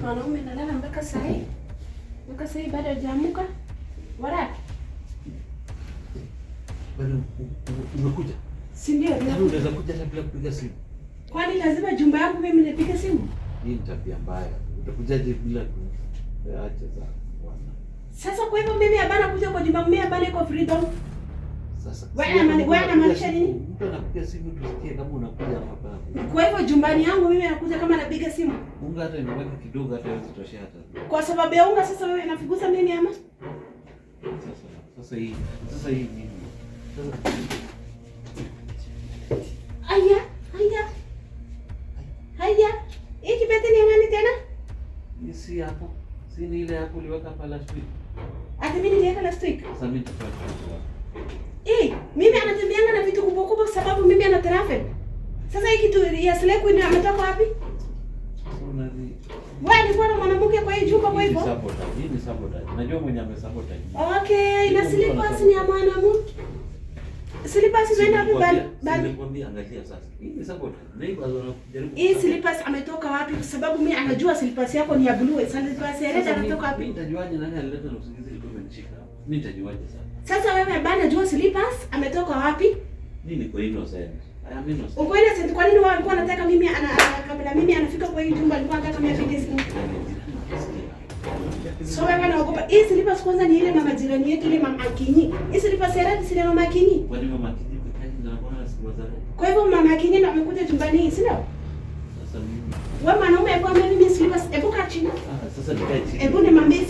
mwanaume nalala mpaka saa hii. Mpaka saa hii bado hajaamka. Wapi? Bado umekuja? Si ndio? Unaweza kuja hata bila kupiga simu. Kwani lazima jumba yangu mimi nipige simu? Hii ni tabia mbaya. Utakujaje bila acha za bwana. Sasa kwa hivyo mimi hapana kuja kwa jumba, mimi hapana iko freedom. Sasa wewe unamaanisha nini? Mtu anapiga simu tusikie kama unakuja hapa. Kwa hivyo jumbani yangu mimi nakuja kama napiga simu. Unga hata imebaki kidogo, hata haiwezi toshea hata. Kwa sababu ya unga sasa wewe unafukuza mimi ama? Sasa hii nini? Haya. Hii kibeti ni nani tena? Si hapo. Si ni ile hapo uliweka hapa last week. Ati mimi niliweka last week. Sasa mimi nitapata. Mimi anatembeanga na vitu kubwa kubwa sababu mimi ana travel. Sasa hii kitu ya Sleku ndio ametoka wapi? Wewe ni bwana mwanamke kwa hii jumba kwa hivyo? Hii ni sabotage. Najua mwenye amesabotage. Okay, na slippers ni ya mwanamke. Slippers zinaenda wapi bali? Nilikwambia angalia sasa. Hii ni sabotage. Neighbors wanajaribu. Hii slippers ametoka wapi? Kwa sababu mimi anajua slippers yako ni ya blue. Slippers ya red anatoka wapi? Mimi nitajuaje nani alileta na usingizi ilikuwa imenishika? Mimi nitajuaje sasa? Sasa wewe bana jua slippers ametoka wapi? Mimi niko innocent. I am innocent. Uko innocent, kwa nini walikuwa anataka mimi kabla mimi anafika kwa hii jumba alikuwa anataka mimi apige simu? So wewe unaogopa. Hii slippers kwanza ni ile mama jirani yetu ile mama Akinyi. Hii slippers ya red si ile mama Akinyi. Kwa nini mama Akinyi ndio anakuwa siku za? Kwa hivyo mama Akinyi ndio amekuja jumbani hii, si ndio? Sasa mimi. Wewe mwanaume kwa mimi slippers, hebu kaa chini. Sasa nikae chini. Hebu ni mambie